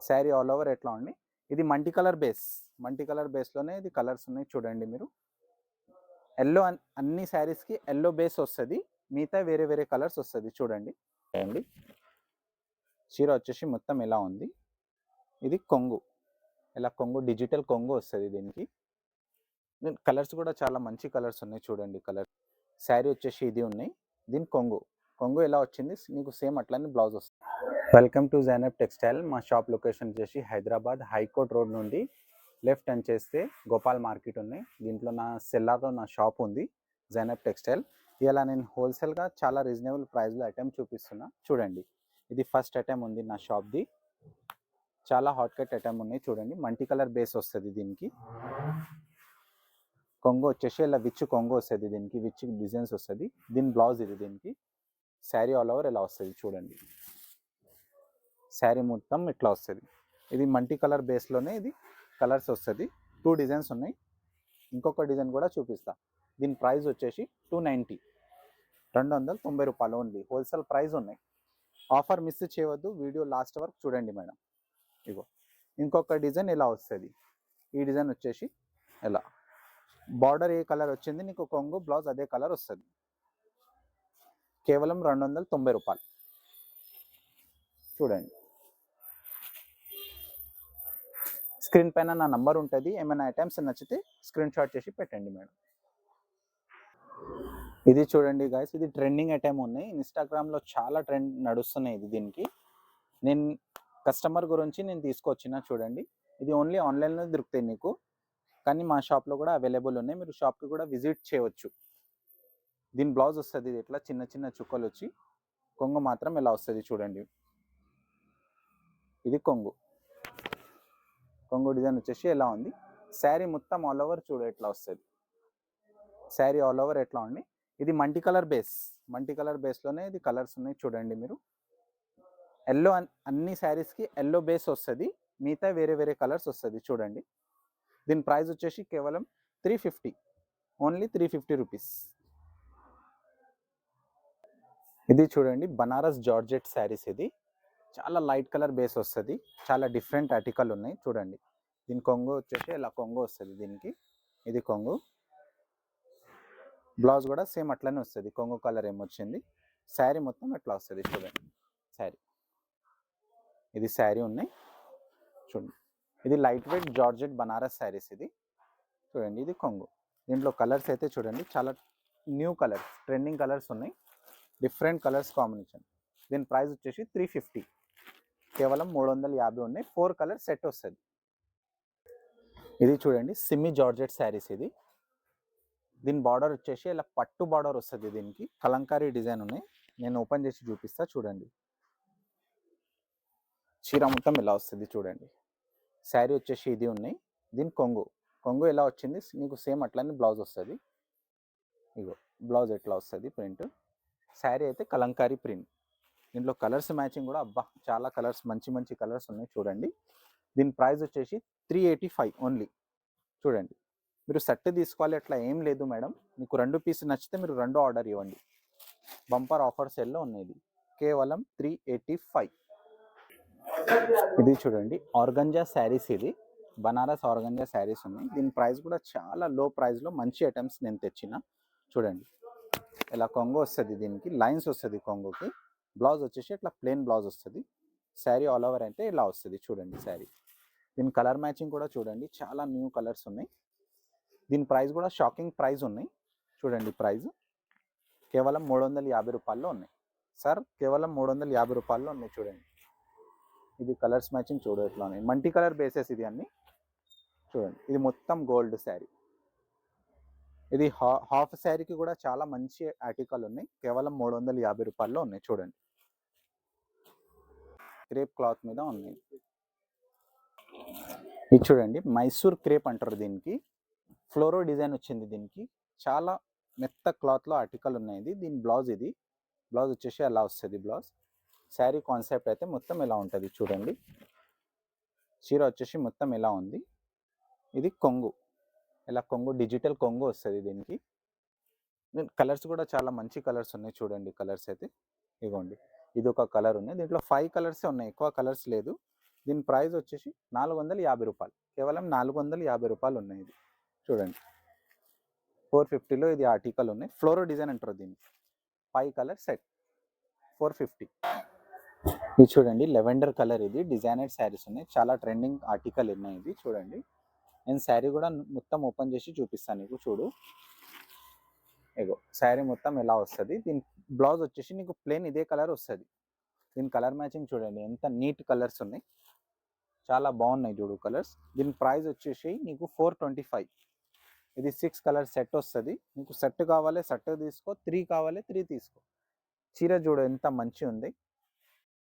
Sari all over ఎట్లా ఉంది. ఇది మల్టీ కలర్ బేస్లోనే ఇది కలర్స్ ఉన్నాయి చూడండి మీరు. ఎల్లో అన్ని శారీస్కి ఎల్లో బేస్ వస్తుంది, మిగతా వేరే వేరే కలర్స్ వస్తుంది చూడండి. అండి చీర వచ్చేసి మొత్తం ఎలా ఉంది. ఇది కొంగు, ఇలా కొంగు డిజిటల్ కొంగు వస్తుంది దీనికి. కలర్స్ కూడా చాలా మంచి కలర్స్ ఉన్నాయి చూడండి. కలర్ శారీ వచ్చేసి ఇది ఉన్నాయి. దీని కొంగు ఎలా వచ్చింది నీకు సేమ్ అట్లానే బ్లౌజ్ వస్తుంది. Welcome to Zainab textile. మా షాప్ లొకేషన్ వచ్చేసి హైదరాబాద్ హైకోర్ట్ రోడ్ నుండి లెఫ్ట్ టర్న్ చేస్తే గోపాల్ మార్కెట్ ఉన్నాయి. దీంట్లో నా సెల్లార్లో నా షాప్ ఉంది జైనబ్ టెక్స్టైల్. ఇలా నేను హోల్సేల్గా చాలా రీజనబుల్ ప్రైస్లో ఐటమ్ చూపిస్తున్నా చూడండి. ఇది ఫస్ట్ ఐటమ్ ఉంది నా షాప్ది. చాలా హాట్ కట్ ఐటమ్ ఉన్నాయి చూడండి. మల్టీ కలర్ బేస్ వస్తుంది దీనికి. కొంగు వచ్చేసి ఇలా విచ్ కొంగు వస్తుంది దీనికి, విచ్ డిజైన్స్ వస్తుంది. దీని బ్లౌజ్ ఇది. దీనికి శారీ ఆల్ ఓవర్ ఇలా వస్తుంది చూడండి. శారీ మొత్తం ఇట్లా వస్తుంది. ఇది మల్టీ కలర్ బేస్లోనే ఇది కలర్స్ వస్తుంది. 2 డిజైన్స్ ఉన్నాయి. ఇంకొక డిజైన్ కూడా చూపిస్తా. దీని ప్రైస్ వచ్చేసి 290, 290 రూపాయలు ఓన్లీ. హోల్సేల్ ప్రైస్ ఉన్నాయి. ఆఫర్ మిస్ చేయవద్దు, వీడియో లాస్ట్ వరకు చూడండి మేడం. ఇగో ఇంకొక డిజైన్ ఇలా వస్తుంది. ఈ డిజైన్ వచ్చేసి ఎలా బార్డర్ ఏ కలర్ వచ్చింది నీకు కొంగు బ్లౌజ్ అదే కలర్ వస్తుంది. కేవలం 290 రూపాయలు చూడండి. స్క్రీన్ పైన నా నంబర్ ఉంటుంది. ఏమైనా ఐటమ్స్ నచ్చితే స్క్రీన్ షాట్ చేసి పెట్టండి మేడం. ఇది చూడండి గాయస్, ఇది ట్రెండింగ్ ఐటమ్ ఉన్నాయి. ఇన్స్టాగ్రామ్లో చాలా ట్రెండ్ నడుస్తున్నాయి ఇది. దీనికి నేను కస్టమర్ గురించి నేను తీసుకొచ్చిన చూడండి. ఇది ఓన్లీ ఆన్లైన్లో దొరుకుతాయి నీకు, కానీ మా షాప్లో కూడా అవైలబుల్ ఉన్నాయి. మీరు షాప్కి కూడా విజిట్ చేయవచ్చు. దీని బ్లౌజ్ వస్తుంది ఇది ఇట్లా చిన్న చిన్న చుక్కలు వచ్చి, కొంగు మాత్రం ఇలా వస్తుంది చూడండి. ఇది కొంగు డిజైన్ వచ్చేసి ఎలా ఉంది. శారీ మొత్తం ఆల్ ఓవర్ చూడ ఎట్లా వస్తుంది. శారీ ఆల్ ఓవర్ ఎట్లా ఉంది. ఇది మల్టీ కలర్ బేస్లోనే ఇది కలర్స్ ఉన్నాయి చూడండి మీరు. ఎల్లో అన్ని శారీస్కి ఎల్లో బేస్ వస్తుంది, మిగతా వేరే వేరే కలర్స్ వస్తుంది చూడండి. దీని ప్రైస్ వచ్చేసి కేవలం 350, ఓన్లీ 350 రూపీస్. ఇది చూడండి బనారస్ జార్జెట్ శారీస్. ఇది చాలా లైట్ కలర్ బేస్ వస్తుంది. చాలా డిఫరెంట్ ఆర్టికల్ ఉన్నాయి చూడండి. దీని కొంగు వచ్చేసి ఇలా కొంగు వస్తుంది దీనికి. ఇది కొంగు, బ్లౌజ్ కూడా సేమ్ అట్లనే వస్తుంది. కొంగు కలర్ ఏమొచ్చింది. శారీ మొత్తం ఎట్లా వస్తుంది చూడండి. శారీ ఇది శారీ ఉన్నాయి చూడండి. ఇది light weight georgette Banaras saris ఇది చూడండి. ఇది కొంగు. దీంట్లో కలర్స్ అయితే చూడండి చాలా న్యూ కలర్స్, ట్రెండింగ్ కలర్స్ ఉన్నాయి. Different colours combination. దీని ప్రైస్ వచ్చేసి 350, కేవలం 350 ఉన్నాయి. 4 కలర్ సెట్ వస్తుంది. ఇది చూడండి సిమ్మి జార్జెట్ శారీస్. ఇది దీని బార్డర్ వచ్చేసి ఇలా పట్టు బార్డర్ వస్తుంది. దీనికి కలంకారీ డిజైన్ ఉన్నాయి. నేను ఓపెన్ చేసి చూపిస్తా చూడండి. చీర మొత్తం ఇలా వస్తుంది చూడండి. శారీ వచ్చేసి ఇది ఉన్నాయి. దీని కొంగు ఎలా వచ్చింది నీకు సేమ్ అట్లానే బ్లౌజ్ వస్తుంది. ఇగో బ్లౌజ్ ఎట్లా వస్తుంది ప్రింట్. శారీ అయితే కలంకారీ ప్రింట్. దీంట్లో కలర్స్ మ్యాచింగ్ కూడా అబ్బా చాలా కలర్స్, మంచి కలర్స్ ఉన్నాయి చూడండి. దీని ప్రైస్ వచ్చేసి 385 ఓన్లీ చూడండి. మీరు సెట్ తీసుకోవాలి అట్లా ఏం లేదు మేడం. మీకు 2 పీస్ నచ్చితే మీరు 2 ఆర్డర్ ఇవ్వండి. బంపర్ ఆఫర్ సెల్లో ఉన్నాయి. కేవలం 385. ఇది చూడండి ఆర్గంజా శారీస్. ఇది బనారస్ ఆర్గంజా శారీస్ ఉన్నాయి. దీని ప్రైస్ కూడా చాలా లో ప్రైస్లో మంచి ఐటమ్స్ నేను తెచ్చిన చూడండి. ఇలా కొంగు వస్తుంది. దీనికి లైన్స్ వస్తుంది కొంగుకి. బ్లౌజ్ వచ్చేసి ఇట్లా ప్లెయిన్ బ్లౌజ్ వస్తుంది. శారీ ఆల్ ఓవర్ అయితే ఇలా వస్తుంది చూడండి శారీ. దీని కలర్ మ్యాచింగ్ కూడా చూడండి చాలా న్యూ కలర్స్ ఉన్నాయి. దీని ప్రైస్ కూడా షాకింగ్ ప్రైస్ ఉన్నాయి చూడండి. ప్రైస్ కేవలం 350 రూపాయల్లో ఉన్నాయి సార్. కేవలం 350 రూపాయల్లో ఉన్నాయి చూడండి. ఇది కలర్స్ మ్యాచింగ్ చూడ ఎట్లా ఉన్నాయి. మల్టీ కలర్ బేసెస్ ఇది అన్ని చూడండి. ఇది మొత్తం గోల్డ్ శారీ. ఇది హాఫ్ శారీకి కూడా చాలా మంచి ఆర్టికల్ ఉన్నాయి. కేవలం 350 రూపాయల్లో ఉన్నాయి చూడండి. క్రేప్ క్లాత్ మీద ఉన్నాయి. ఇది చూడండి మైసూర్ క్రేప్ అంటారు దీనికి. ఫ్లోరో డిజైన్ వచ్చింది దీనికి. చాలా మెత్త క్లాత్లో ఆర్టికల్ ఉన్నాయి. దీని బ్లౌజ్ ఇది. బ్లౌజ్ వచ్చేసి అలా వస్తుంది బ్లౌజ్. శారీ కాన్సెప్ట్ అయితే మొత్తం ఇలా ఉంటుంది చూడండి. చీర వచ్చేసి మొత్తం ఇలా ఉంది. ఇది కొంగు, ఇలా కొంగు డిజిటల్ కొంగు వస్తుంది దీనికి. కలర్స్ కూడా చాలా మంచి కలర్స్ ఉన్నాయి చూడండి. కలర్స్ అయితే ఇగోండి. ఇది ఒక కలర్ ఉన్నాయి. దీంట్లో 5 కలర్సే ఉన్నాయి, ఎక్కువ కలర్స్ లేదు. దీని ప్రైస్ వచ్చేసి 450 రూపాయలు, కేవలం 450 రూపాయలు ఉన్నాయి. ఇది చూడండి 450లో ఇది ఆర్టికల్ ఉన్నాయి. ఫ్లోరో డిజైన్ అంటారు దీన్ని. 5 కలర్ సెట్ 450. ఇది చూడండి లెవెండర్ కలర్, ఇది డిజైనర్ శారీస్ ఉన్నాయి. చాలా ట్రెండింగ్ ఆర్టికల్ ఉన్నాయి ఇది చూడండి. నేను శారీ కూడా మొత్తం ఓపెన్ చేసి చూపిస్తాను నీకు. చూడు ఇగో శారీ మొత్తం ఎలా వస్తుంది. దీని బ్లౌజ్ వచ్చేసి నీకు ప్లెయిన్ ఇదే కలర్ వస్తుంది. దీని కలర్ మ్యాచింగ్ చూడండి ఎంత నీట్ కలర్స్ ఉన్నాయి, చాలా బాగున్నాయి చూడు కలర్స్. దీని ప్రైస్ వచ్చేసి నీకు 425. ఇది 6 కలర్ సెట్ వస్తుంది. నీకు సెట్ కావాలి సెట్ తీసుకో, 3 కావాలి 3 తీసుకో. చీర చూడు ఎంత మంచి ఉంది,